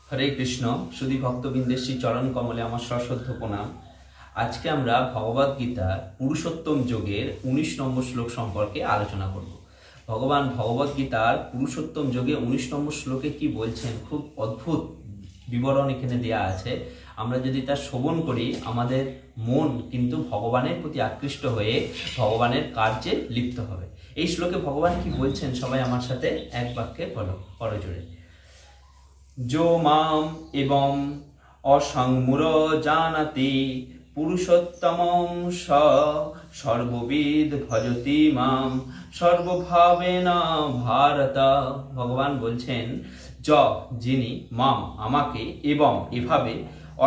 হরে কৃষ্ণ। সুধী ভক্তবৃন্দের শ্রী চরণ কমলে আমার সশ্রদ্ধ প্রণাম। আজকে আমরা ভগবদ গীতার পুরুষোত্তম যোগের 19 নম্বর শ্লোক সম্পর্কে আলোচনা করব। ভগবান ভগবদ গীতার পুরুষোত্তম যোগে 19 নম্বর শ্লোকে কি বলছেন, খুব অদ্ভুত বিবরণ এখানে দেয়া আছে। আমরা যদি তা শ্রবণ করি, আমাদের মন কিন্তু ভগবানের প্রতি আকৃষ্ট হয়ে ভগবানের কার্যে লিপ্ত হবে। এই শ্লোকে ভগবান কি বলছেন, সবাই আমার সাথে এক বাক্যে বলো, করজোড়ে। जो माम एवं असंमूर जानति पुरुषोत्तमं स सर्वविद भजति माम सर्वभावेन भारत। भगवान বলছেন, য যিনি মাম আমাকে এবং এভাবে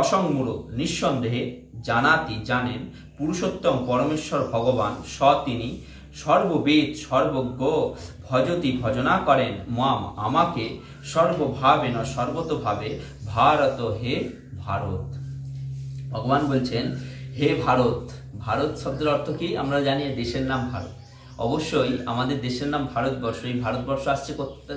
অসংমূঢ় নিঃসন্দেহে জানাতি জানেন পুরুষোত্তম পরমেশ্বর ভগবান স তিনি সর্ববেদ সর্বজ্ঞ ভজতি ভজনা করেন মাম আমাকে সর্বভাবে না সর্বতভাবে ভারত হে ভারত। ভগবান বলছেন, হে ভারত। ভারত শব্দের অর্থ কি আমরা জানি, দেশের নাম ভারত। অবশ্যই আমাদের দেশের নাম ভারতবর্ষ। এই ভারতবর্ষ আসছে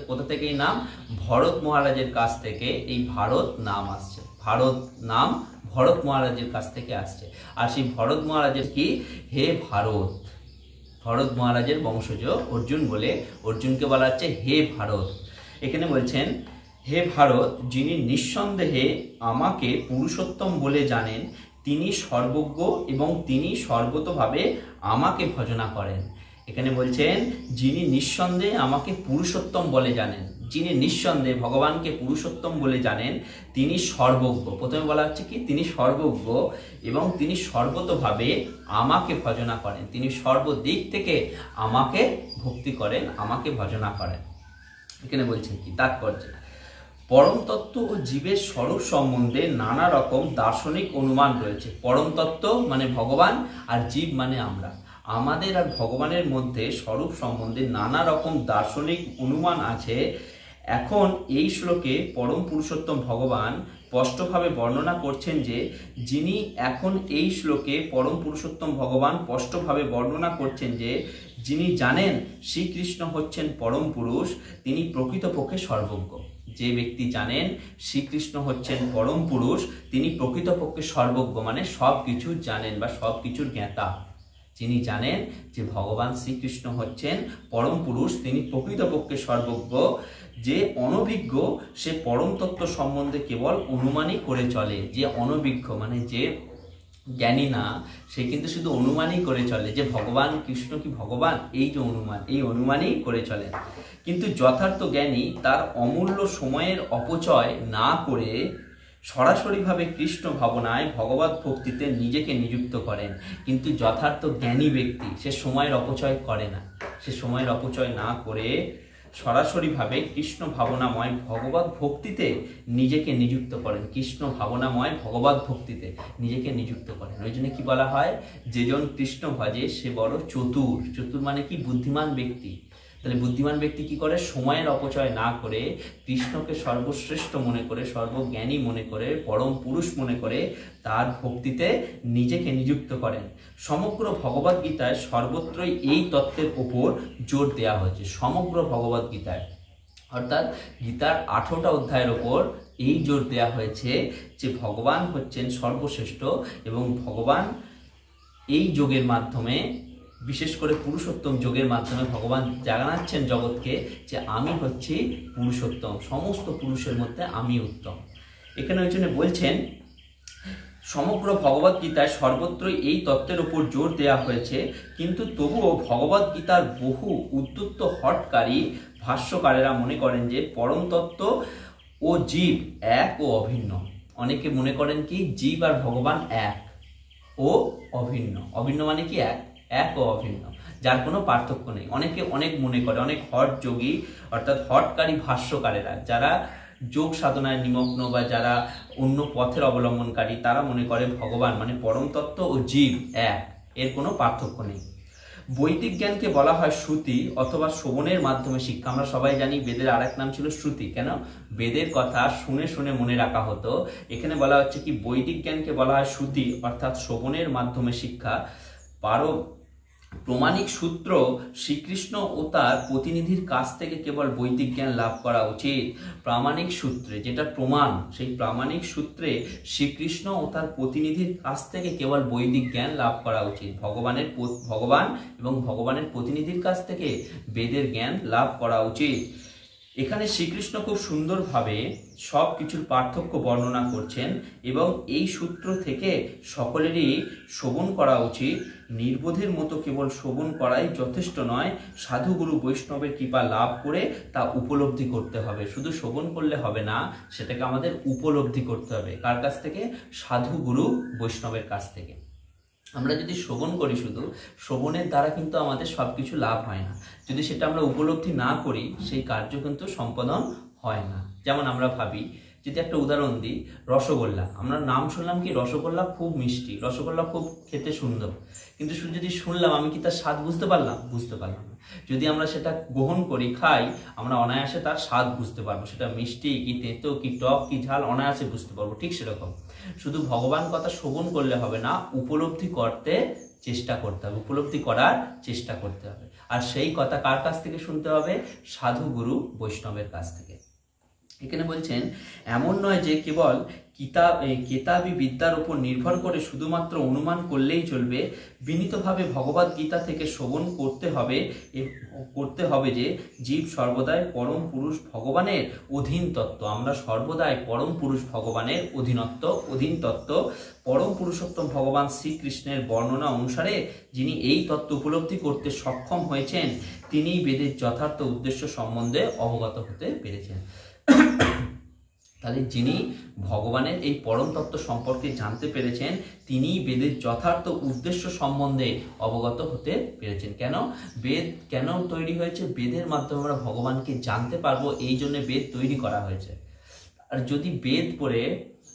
কোথা থেকে? এই নাম ভরত মহারাজের কাছ থেকে এই ভারত নাম আসছে। ভারত নাম ভরত মহারাজের কাছ থেকে আসছে। আর সেই ভরত মহারাজের কি? হে ভারত। ভরত মহারাজের বংশজ অর্জুন বলে অর্জুনকে বলা হচ্ছে হে ভারত। এখানে বলছেন, হে ভারত, যিনি নিঃসন্দেহে আমাকে পুরুষোত্তম বলে জানেন, তিনি সর্বজ্ঞ এবং তিনি সর্বতভাবে আমাকে ভজনা করেন। এখানে বলছেন, যিনি নিঃসন্দেহে আমাকে পুরুষোত্তম বলে জানেন, যিনি নিঃসন্দেহে ভগবানকে পুরুষোত্তম বলে জানেন, তিনি সর্বজ্ঞ। প্রথমে বলা হচ্ছে কি? তিনি সর্বজ্ঞ এবং তিনি সর্বতভাবে আমাকে ভজনা করেন। তিনি সর্বদিক থেকে আমাকে ভক্তি করেন, আমাকে ভজনা করেন। এখানে বলছেন কি তাৎপর্য? পরম তত্ত্ব ও জীবের স্বরূপ সম্বন্ধে নানা রকম দার্শনিক অনুমান রয়েছে। পরম তত্ত্ব মানে ভগবান, আর জীব মানে আমরা। আমাদের আর ভগবানের মধ্যে স্বরূপ সম্বন্ধে নানা রকম দার্শনিক অনুমান আছে। এখন এই শ্লোকে পরম পুরুষোত্তম ভগবান স্পষ্টভাবে বর্ণনা করছেন যে, যিনি এখন এই শ্লোকে পরম পুরুষোত্তম ভগবান স্পষ্টভাবে বর্ণনা করছেন যে, যিনি জানেন শ্রীকৃষ্ণ হচ্ছেন পরম পুরুষ, তিনি প্রকৃতপক্ষে সর্বজ্ঞ। যে ব্যক্তি জানেন শ্রীকৃষ্ণ হচ্ছেন পরম পুরুষ, তিনি প্রকৃতপক্ষে সর্বজ্ঞ, মানে সব কিছু জানেন বা সব কিছুর জ্ঞাতা। যিনি জানেন যে ভগবান শ্রীকৃষ্ণ হচ্ছেন পরম পুরুষ, তিনি প্রকৃতপক্ষে সর্বজ্ঞ। যে অনভিজ্ঞ, সে পরম তত্ত্ব সম্বন্ধে কেবল অনুমানই করে চলে। যে অনভিজ্ঞ মানে যে জ্ঞানী না, সে কিন্তু শুধু অনুমানই করে চলে যে ভগবান কৃষ্ণ কি ভগবান, এই যে অনুমান, এই অনুমানই করে চলে। কিন্তু যথার্থ জ্ঞানী তার অমূল্য সময়ের অপচয় না করে সরাসরিভাবে কৃষ্ণ ভাবনায় ভগবত ভক্তিতে নিজেকে নিযুক্ত করেন। কিন্তু যথার্থ জ্ঞানী ব্যক্তি সে সময়ের অপচয় করে না। সে সময়ের অপচয় না করে সরাসরিভাবে কৃষ্ণ ভাবনাময় ভগবত ভক্তিতে নিজেকে নিযুক্ত করেন। কৃষ্ণ ভাবনাময় ভগবত ভক্তিতে নিজেকে নিযুক্ত করেন। ওই জন্য কি বলা হয়, যেজন কৃষ্ণ ভজে সে বড় চতুর। চতুর মানে কি? বুদ্ধিমান ব্যক্তি। তাহলে বুদ্ধিমান ব্যক্তি কি করে? সময়ের অপচয় না করে কৃষ্ণকে সর্বশ্রেষ্ঠ মনে করে, সর্বজ্ঞানী মনে করে, পরম পুরুষ মনে করে তার ভক্তিতে নিজেকে নিযুক্ত করেন। সমগ্র ভগবদ গীতায় সর্বত্রই এই তত্ত্বের উপর জোর দেওয়া হয়েছে। সমগ্র ভগবদ গীতায় অর্থাৎ গীতার 18টা অধ্যায়ের ওপর এই জোর দেওয়া হয়েছে যে ভগবান হচ্ছেন সর্বশ্রেষ্ঠ এবং ভগবান এই যোগের মাধ্যমে, বিশেষ করে পুরুষোত্তম যোগের মাধ্যমে ভগবান জানাচ্ছেন জগৎকে যে আমি হচ্ছি পুরুষোত্তম, সমস্ত পুরুষের মধ্যে আমি উত্তম। এখানে ওই জন্য বলছেন, সমগ্র ভগবদ গীতায় সর্বত্রই এই তত্ত্বের উপর জোর দেওয়া হয়েছে, কিন্তু তবুও ভগবদ গীতার বহু উদ্যুক্ত হঠকারী ভাষ্যকারেরা মনে করেন যে পরম তত্ত্ব ও জীব এক ও অভিন্ন। অনেকে মনে করেন কি জীব আর ভগবান এক ও অভিন্ন। অভিন্ন মানে কি? এক। এক ও অভিন্ন, যার কোনো পার্থক্য নেই। অনেকে অনেক মনে করে, অনেক হঠ যোগী অর্থাৎ হঠকারী ভাষ্যকারেরা যারা যোগ সাধনায় নিমগ্ন বা যারা অন্য পথের অবলম্বনকারী, তারা মনে করে ভগবান মানে পরম তত্ত্ব ও জীব এক, এর কোনো পার্থক্য নেই। বৈদিক জ্ঞানকে বলা হয় শ্রুতি অথবা শ্রবণের মাধ্যমে শিক্ষা। আমরা সবাই জানি বেদের আরেক নাম ছিল শ্রুতি। কেন? বেদের কথা শুনে শুনে মনে রাখা হতো। এখানে বলা হচ্ছে কি বৈদিক জ্ঞানকে বলা হয় শ্রুতি অর্থাৎ শ্রবণের মাধ্যমে শিক্ষা। প্রমাণিক সূত্র শ্রীকৃষ্ণ ও তার প্রতিনিধির কাছ থেকে কেবল বৈদিক জ্ঞান লাভ করা উচিত। প্রামাণিক সূত্রে যেটা প্রমাণ, সেই প্রামাণিক সূত্রে শ্রীকৃষ্ণ ও তার প্রতিনিধির কাছ থেকে কেবল বৈদিক জ্ঞান লাভ করা উচিত। ভগবান এবং ভগবানের প্রতিনিধির কাছ থেকে বেদের জ্ঞান লাভ করা উচিত। এখানে শ্রীকৃষ্ণ খুব সুন্দরভাবে সব কিছুর পার্থক্য বর্ণনা করছেন এবং এই সূত্র থেকে সকলেরই শ্রবণ করা উচিত। নির্বোধের মতো কেবল শ্রবণ করাই যথেষ্ট নয়, সাধুগুরু বৈষ্ণবের কৃপা লাভ করে তা উপলব্ধি করতে হবে। শুধু শ্রবণ করলে হবে না, সেটাকে আমাদের উপলব্ধি করতে হবে। কার কাছ থেকে? সাধুগুরু বৈষ্ণবের কাছ থেকে। আমরা যদি শ্রবণ করি, শুধু শ্রবণের দ্বারা কিন্তু আমাদের সবকিছু লাভ হয় না। যদি সেটা আমরা উপলব্ধি না করি, সেই কার্য কিন্তু সম্পাদন হয় না। যেমন আমরা ভাবি, যদি একটা উদাহরণ দিই, রসগোল্লা, আমরা নাম শুনলাম কি রসগোল্লা খুব মিষ্টি, রসগোল্লা খুব খেতে সুন্দর, কিন্তু শুধু যদি শুনলাম, আমি কি তার স্বাদ বুঝতে পারলাম? বুঝতে পারলাম না। যদি আমরা সেটা গ্রহণ করি, খাই, আমরা অনায়াসে তার স্বাদ বুঝতে পারবো। সেটা মিষ্টি কি তেতো কি টক কি ঝাল অনায়াসে বুঝতে পারবো। ঠিক সেরকম শুধু ভগবান কথা শ্রবণ করলে হবে না, উপলব্ধি করতে চেষ্টা করতে হবে, উপলব্ধি করার চেষ্টা করতে হবে। আর সেই কথা কার কাছ থেকে শুনতে হবে? সাধুগুরু বৈষ্ণবের কাছ থেকে। এখানে বলছেন, এমন নয় যে কেবল কেতাবি বিদ্যার উপর নির্ভর করে শুধুমাত্র অনুমান করলেই চলবে। বিনীতভাবে ভগবদ গীতা থেকে শ্রবণ করতে হবে যে জীব সর্বদাই পরম পুরুষ ভগবানের অধীন তত্ত্ব। আমরা সর্বদাই পরম পুরুষ ভগবানের অধীন তত্ত্ব। পরম পুরুষোত্তম ভগবান শ্রীকৃষ্ণের বর্ণনা অনুসারে যিনি এই তত্ত্ব উপলব্ধি করতে সক্ষম হয়েছেন, তিনিই বেদের যথার্থ উদ্দেশ্য সম্বন্ধে অবগত হতে পেরেছেন। তাহলে যিনি ভগবানের এই পরম তত্ত্ব সম্পর্কে জানতে পেরেছেন, তিনিই বেদের যথার্থ উদ্দেশ্য সম্বন্ধে অবগত হতে পেরেছেন। কেন বেদ কেন তৈরি হয়েছে? বেদের মাধ্যমে আমরা ভগবানকে জানতে পারবো, এই জন্য বেদ তৈরি করা হয়েছে। আর যদি বেদ পড়ে,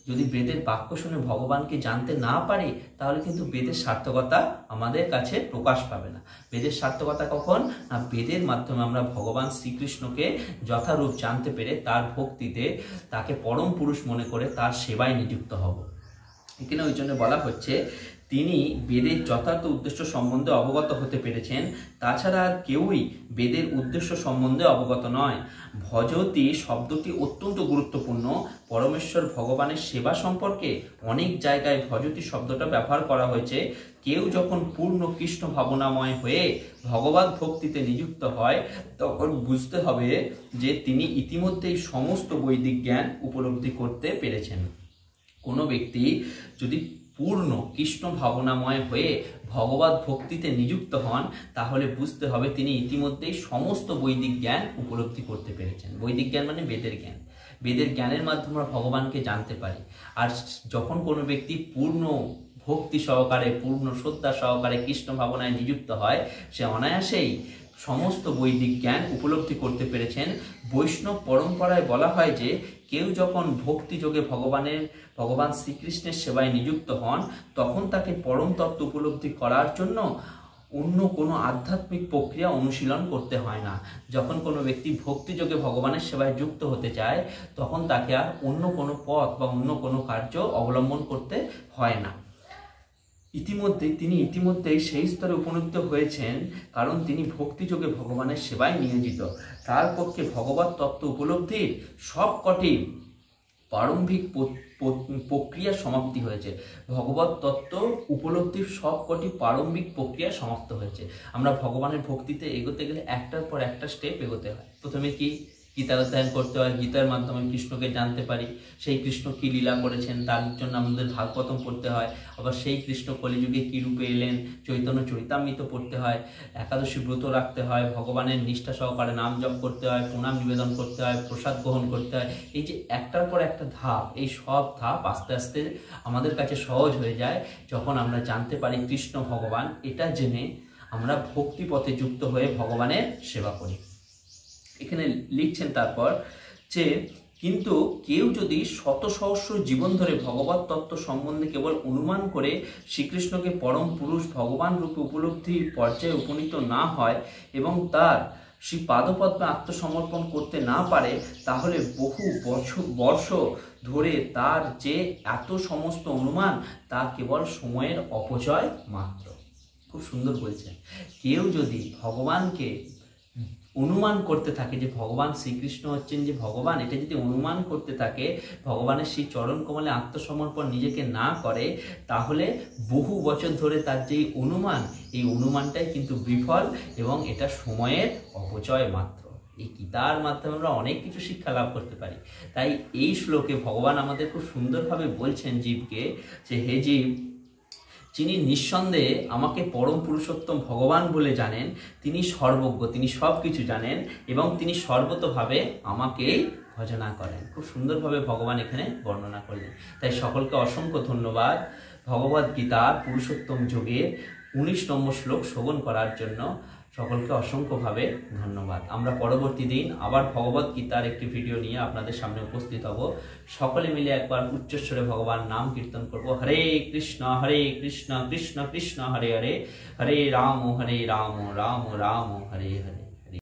যদি বেদের বাক্য শুনে ভগবানকে জানতে না পারি, তাহলে কিন্তু বেদের সার্থকতা আমাদের কাছে প্রকাশ পাবে না। বেদের সার্থকতা কখন? না, বেদের মাধ্যমে আমরা ভগবান শ্রীকৃষ্ণকে যথারূপ জানতে পেরে তার ভক্তিতে, তাকে পরম পুরুষ মনে করে তার সেবায় নিযুক্ত হব। এখানে ওই জন্য বলা হচ্ছে, তিনি বেদের যথার্থ উদ্দেশ্য সম্বন্ধে অবগত হতে পেরেছেন। তাছাড়া আর কেউই বেদের উদ্দেশ্য সম্বন্ধে অবগত নয়। ভজতি শব্দটি অত্যন্ত গুরুত্বপূর্ণ। পরমেশ্বর ভগবানের সেবা সম্পর্কে অনেক জায়গায় ভজতি শব্দটা ব্যবহার করা হয়েছে। কেউ যখন পূর্ণ কৃষ্ণ ভাবনাময় হয়ে ভগবত ভক্তিতে নিযুক্ত হয়, তখন বুঝতে হবে যে তিনি ইতিমধ্যেই সমস্ত বৈদিক জ্ঞান উপলব্ধি করতে পেরেছেন। কোনো ব্যক্তি যদি পূর্ণ কৃষ্ণ ভাবনাময় হয়ে ভগবত ভক্তিতে নিযুক্ত হন, তাহলে বুঝতে হবে তিনি ইতিমধ্যেই সমস্ত বৈদিক জ্ঞান উপলব্ধি করতে পেরেছেন। বৈদিক জ্ঞান মানে বেদের জ্ঞান। বেদের জ্ঞানের মাধ্যমে আমরা ভগবানকে জানতে পারি। আর যখন কোনো ব্যক্তি পূর্ণ ভক্তি সহকারে, পূর্ণ শ্রদ্ধা সহকারে কৃষ্ণ ভাবনায় নিযুক্ত হয়, সে অনায়াসেই সমস্ত বৈদিক জ্ঞান উপলব্ধি করতে পেরেছেন। বৈষ্ণব পরম্পরায় বলা হয় যে কেউ যখন ভক্তিযোগে ভগবান শ্রীকৃষ্ণের সেবায় নিযুক্ত হন, তখন তাকে পরম তত্ত্ব উপলব্ধি করার জন্য অন্য কোনো আধ্যাত্মিক প্রক্রিয়া অনুশীলন করতে হয় না। যখন কোনো ব্যক্তি ভক্তিযোগে ভগবানের সেবায় যুক্ত হতে চায়, তখন তাকে আর অন্য কোনো পথ বা অন্য কোনো কার্য অবলম্বন করতে হয় না। তিনি ইতিমধ্যেই সেই স্তরে উপনীত হয়েছেন, কারণ তিনি ভক্তিযোগে ভগবানের সেবায় নিয়োজিত। তার পক্ষে ভগবত তত্ত্ব উপলব্ধির সবকটি প্রারম্ভিক প্রক্রিয়া সমাপ্তি হয়েছে। ভগবত তত্ত্ব উপলব্ধির সবকটি প্রারম্ভিক প্রক্রিয়া সমাপ্ত হয়েছে। আমরা ভগবানের ভক্তিতে এগোতে গেলে একটার পর একটা স্টেপ এগোতে হয়। প্রথমে কি? গীতার অধ্যয়ন করতে হয়। গীতার মাধ্যমে কৃষ্ণকে জানতে পারি, সেই কৃষ্ণ কি লীলা করেছেন তার জন্য আমাদের ভাগবতম পড়তে হয়। আবার সেই কৃষ্ণ কলিযুগে কি রূপে এলেন, চৈতন্য চরিতামৃত পড়তে হয়, একাদশী ব্রত রাখতে হয়, ভগবানের নিষ্ঠা সহকারে নাম জপ করতে হয়, প্রণাম নিবেদন করতে হয়, প্রসাদ গ্রহণ করতে হয়। এই যে একটার পর একটা ধাপ, এই সব ধাপ আস্তে আস্তে আমাদের কাছে সহজ হয়ে যায় যখন আমরা জানতে পারি কৃষ্ণ ভগবান। এটা জেনে আমরা ভক্তি পথে যুক্ত হয়ে ভগবানের সেবা করি। এখানে লিখছেন তারপর যে, কিন্তু কেউ যদি শত সহস্র জীবন ধরে ভগবত তত্ত্ব সম্বন্ধে কেবল অনুমান করে শ্রীকৃষ্ণকে পরম পুরুষ ভগবান রূপে উপলব্ধির পর্যায়ে উপনীত না হয় এবং তার শ্রী পাদপদ্মে আত্মসমর্পণ করতে না পারে, তাহলে বহু বর্ষ ধরে তার যে এত সমস্ত অনুমান, তা কেবল সময়ের অপচয় মাত্র। খুব সুন্দর বলছেন। কেউ যদি ভগবানকে অনুমান করতে থাকে যে ভগবান শ্রীকৃষ্ণ হচ্ছেন যে ভগবান, এটা যদি অনুমান করতে থাকে, ভগবানের সেই চরণ কমলে আত্মসমর্পণ নিজেকে না করে, তাহলে বহু বছর ধরে তার যে অনুমান, এই অনুমানটাই কিন্তু বিফল এবং এটা সময়ের অপচয় মাত্র। এই গীতার মাধ্যমে আমরা অনেক কিছু শিক্ষা লাভ করতে পারি। তাই এই শ্লোকে ভগবান আমাদের খুব সুন্দরভাবে বলছেন জীবকে যে হে জীব, যিনি নিঃসন্দেহে আমাকে পরম পুরুষোত্তম ভগবান বলে জানেন, তিনি সর্বজ্ঞ, তিনি সব কিছু জানেন এবং তিনি সর্বতভাবে আমাকেই ভজনা করেন। খুব সুন্দরভাবে ভগবান এখানে বর্ণনা করলেন। তাই সকলকে অসংখ্য ধন্যবাদ ভগবদ্ গীতার পুরুষোত্তম যোগের 19 নম্বর শ্লোক শ্রবণ করার জন্য। সকলকে অসংখ্যভাবে ধন্যবাদ। আমরা পরবর্তী দিন আবার ভগবদ্ গীতার একটি ভিডিও নিয়ে আপনাদের সামনে উপস্থিত হব। সকলে মিলে একবার উচ্চস্বরে ভগবান নাম কীর্তন করব। হরে কৃষ্ণ কৃষ্ণ কৃষ্ণ হরে হরে, হরে রাম রাম রাম হরে হরে।